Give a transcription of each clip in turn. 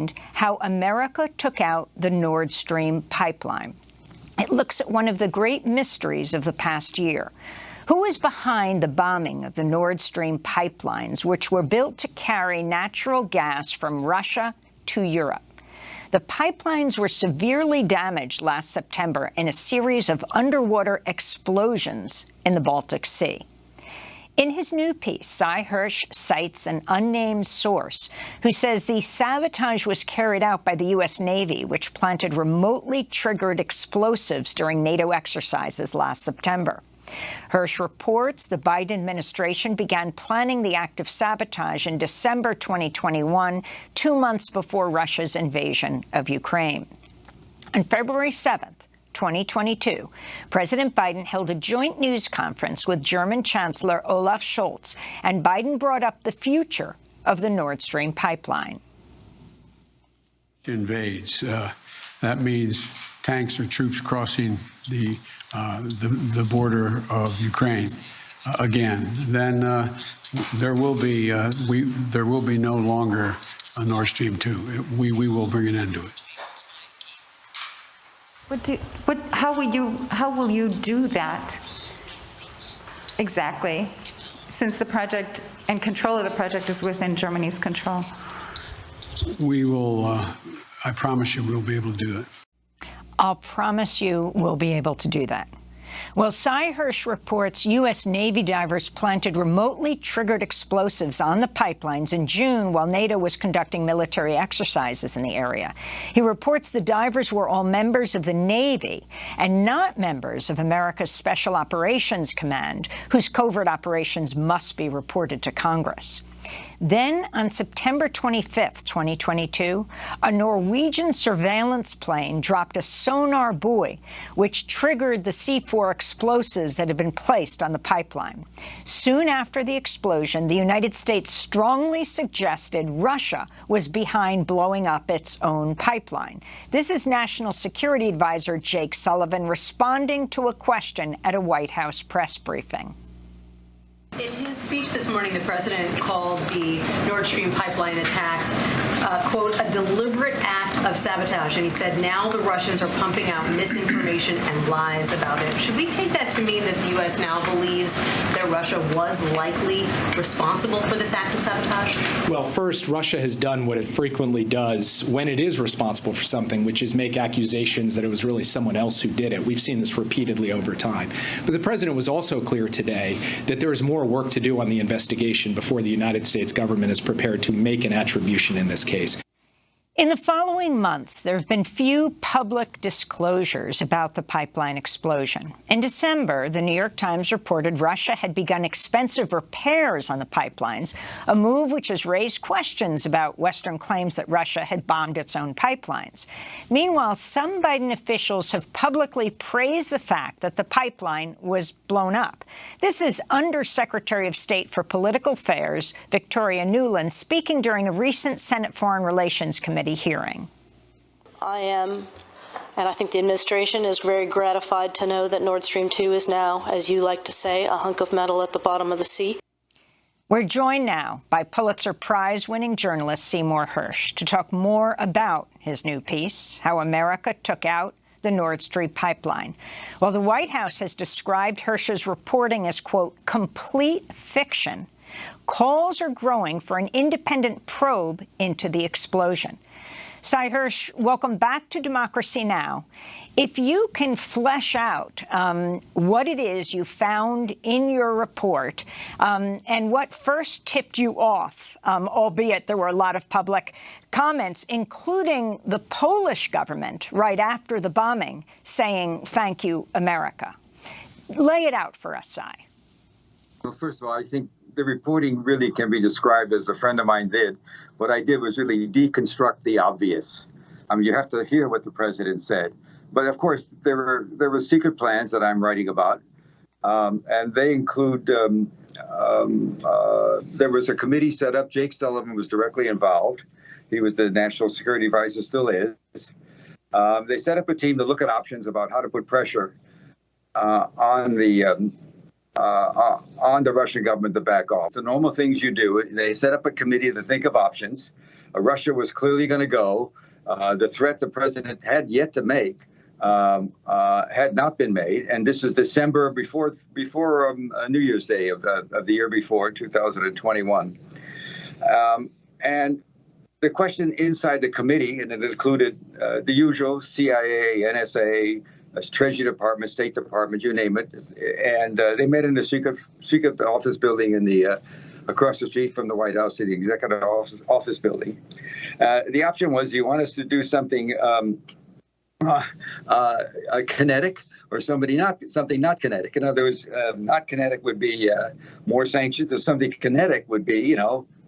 named How America Took Out the Nord Stream Pipeline. It looks at one of the great mysteries of the past year. Who is behind the bombing of the Nord Stream pipelines, which were built to carry natural gas from Russia to Europe? The pipelines were severely damaged last September in a series of underwater explosions in the Baltic Sea. In his new piece, Hörsch cites an unnamed source who says the sabotage was carried out by the U.S. Navy, which planted remotely triggered explosives during NATO exercises last September. Hörsch reports the Biden administration began planning the act of sabotage in December 2021, 2 months before Russia's invasion of Ukraine. On February 7th, 2022, President Biden held a joint news conference with German Chancellor Olaf Scholz, and Biden brought up the future of the Nord Stream pipeline. Invades. That means tanks or troops crossing the border of Ukraine again. Then there will be no longer a Nord Stream 2. We will bring an end to it. How will you do that exactly, since the project and control of the project is within Germany's control? We will, I promise you, we'll be able to do it. I'll promise you we'll be able to do that. Well, Hörsch reports U.S. Navy divers planted remotely triggered explosives on the pipelines in June while NATO was conducting military exercises in the area. He reports the divers were all members of the Navy and not members of America's Special Operations Command, whose covert operations must be reported to Congress. Then, on September 25th, 2022, a Norwegian surveillance plane dropped a sonar buoy, which triggered the C4 explosives that had been placed on the pipeline. Soon after the explosion, the United States strongly suggested Russia was behind blowing up its own pipeline. This is National Security Advisor Jake Sullivan responding to a question at a White House press briefing. In his speech this morning, the president called the Nord Stream pipeline attacks, quote, a deliberate act of sabotage. And he said now the Russians are pumping out misinformation and lies about it. Should we take that to mean that the U.S. now believes that Russia was likely responsible for this act of sabotage? Well, first, Russia has done what it frequently does when it is responsible for something, which is make accusations that it was really someone else who did it. We've seen this repeatedly over time. But the president was also clear today that there is more work to do on the investigation before the United States government is prepared to make an attribution in this case. In the following months, there have been few public disclosures about the pipeline explosion. In December, the New York Times reported Russia had begun expensive repairs on the pipelines, a move which has raised questions about Western claims that Russia had bombed its own pipelines. Meanwhile, some Biden officials have publicly praised the fact that the pipeline was blown up. This is Undersecretary of State for Political Affairs Victoria Nuland speaking during a recent Senate Foreign Relations Committee hearing. I am, and I think the administration is very gratified to know that Nord Stream 2 is now, as you like to say, a hunk of metal at the bottom of the sea. We're joined now by Pulitzer Prize-winning journalist Seymour Hersh to talk more about his new piece, How America Took Out the Nord Stream Pipeline. Well, the White House has described Hersh's reporting as, quote, complete fiction. Calls are growing for an independent probe into the explosion. Hörsh, welcome back to Democracy Now! If you can flesh out what it is you found in your report and what first tipped you off, albeit there were a lot of public comments, including the Polish government right after the bombing saying, thank you, America. Lay it out for us, Sai. Well, first of all, I think the reporting really can be described as a friend of mine did. What I did was really deconstruct the obvious. I mean, you have to hear what the president said. But of course, there were secret plans that I'm writing about, and they include there was a committee set up. Jake Sullivan was directly involved. He was the national security advisor, still is. They set up a team to look at options about how to put pressure on the Russian government to back off. The normal things you do. They set up a committee to think of options. Russia was clearly going to go. The threat the president had yet to make had not been made, and this is December before New Year's Day of the year before, 2021. And the question inside the committee, and it included the usual CIA, NSA, Treasury Department, State Department, you name it, and they met in a secret office building in the across the street from the White House, the executive office building. The option was, do you want us to do something kinetic or something not kinetic? In other words, not kinetic would be more sanctions, or something kinetic would be,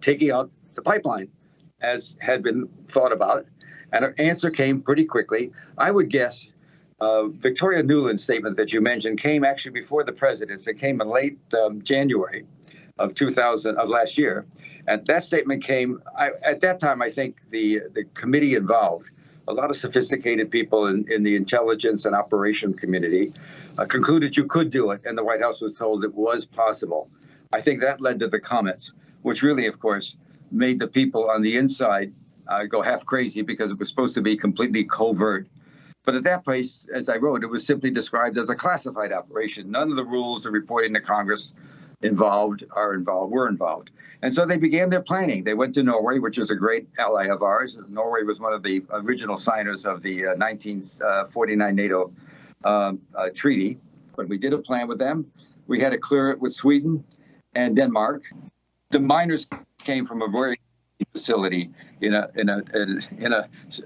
taking out the pipeline, as had been thought about. And an answer came pretty quickly. I would guess Victoria Nuland's statement that you mentioned came actually before the president's. It came in late January of last year. And that statement came, at that time, I think the committee involved, a lot of sophisticated people in the intelligence and operation community, concluded you could do it, and the White House was told it was possible. I think that led to the comments, which really, of course, made the people on the inside go half crazy, because it was supposed to be completely covert. But at that place, as I wrote, it was simply described as a classified operation. None of the rules of reporting to Congress were involved. And so they began their planning. They went to Norway, which is a great ally of ours. Norway was one of the original signers of the 1949 NATO treaty. But we did a plan with them. We had to clear it with Sweden and Denmark. The miners came from a very facility in a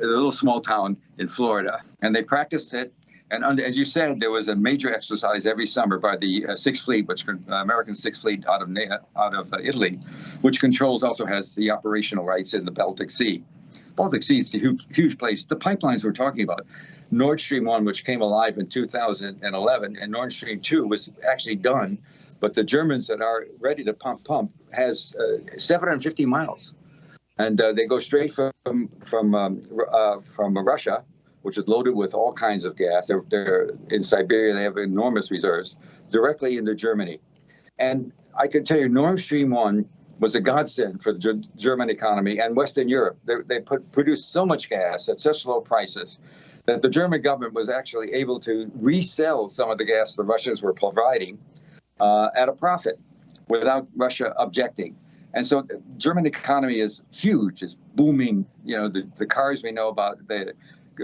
little small town in Florida, and they practiced it. And as you said, there was a major exercise every summer by the Sixth Fleet, which American Sixth Fleet out of Italy, which also has the operational rights in the Baltic Sea. Baltic Sea is a huge place. The pipelines we're talking about, Nord Stream 1, which came alive in 2011, and Nord Stream 2 was actually done, but the Germans that are ready to pump has 750 miles, and they go straight from Russia, which is loaded with all kinds of gas. They're in Siberia. They have enormous reserves, directly into Germany. And I can tell you, Nord Stream 1 was a godsend for the German economy and Western Europe. They produced so much gas at such low prices that the German government was actually able to resell some of the gas the Russians were providing at a profit without Russia objecting. And so the German economy is huge, it's booming. The cars we know about,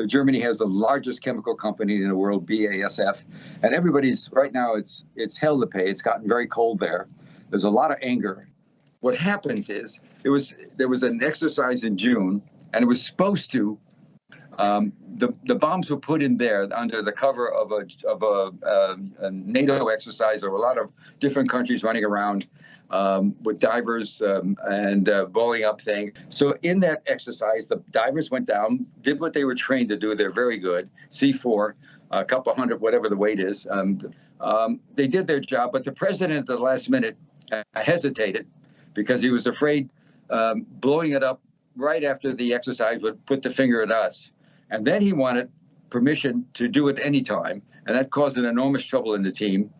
Germany has the largest chemical company in the world, BASF, and everybody's right now, it's hell to pay. It's gotten very cold there. There's a lot of anger. What happens is there was an exercise in June, and it was supposed to, the bombs were put in there under the cover of a NATO exercise. There were a lot of different countries running around with divers and blowing up things. So in that exercise, the divers went down, did what they were trained to do. They're very good. C4, a couple hundred, whatever the weight is. They did their job, but the president at the last minute hesitated because he was afraid blowing it up right after the exercise would put the finger at us. And then he wanted permission to do it anytime, and that caused an enormous trouble in the team.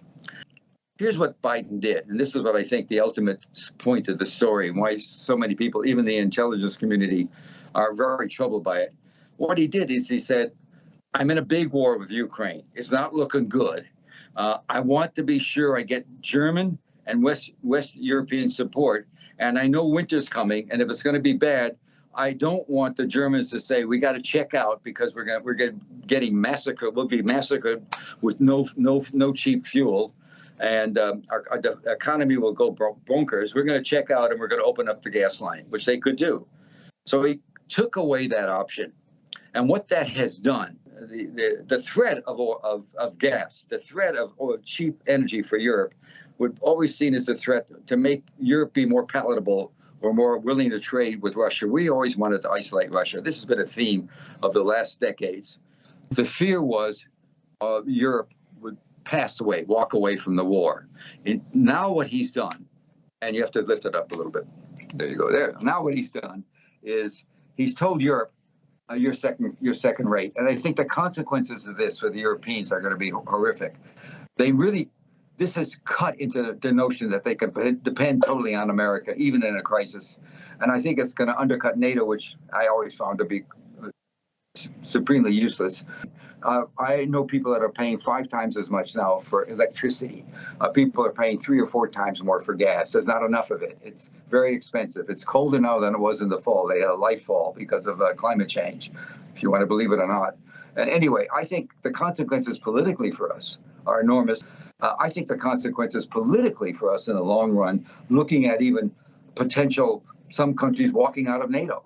Here's what Biden did, and this is what I think the ultimate point of the story, and why so many people, even the intelligence community, are very troubled by it. What he did is he said, I'm in a big war with Ukraine. It's not looking good. I want to be sure I get German and West European support, and I know winter's coming, and if it's going to be bad, I don't want the Germans to say we got to check out because we're getting massacred. We'll be massacred with no cheap fuel, and our economy will go bonkers. We're going to check out and we're going to open up the gas line, which they could do. So he took away that option, and what that has done, the threat of gas, the threat of cheap energy for Europe, would always seen as a threat to make Europe be more palatable or more willing to trade with Russia. We always wanted to isolate Russia. This has been a theme of the last decades. The fear was Europe would pass away, walk away from the war. And now what he's done, and you have to lift it up a little bit. There you go. There. Now what he's done is he's told Europe, you're second rate. And I think the consequences of this for the Europeans are going to be horrific. This has cut into the notion that they could depend totally on America, even in a crisis. And I think it's going to undercut NATO, which I always found to be supremely useless. I know people that are paying 5 times as much now for electricity. People are paying 3 or 4 times more for gas. There's not enough of it. It's very expensive. It's colder now than it was in the fall. They had a light fall because of climate change, if you want to believe it or not. And anyway, I think the consequences politically for us are enormous. I think the consequences politically for us in the long run, looking at even potential some countries walking out of NATO.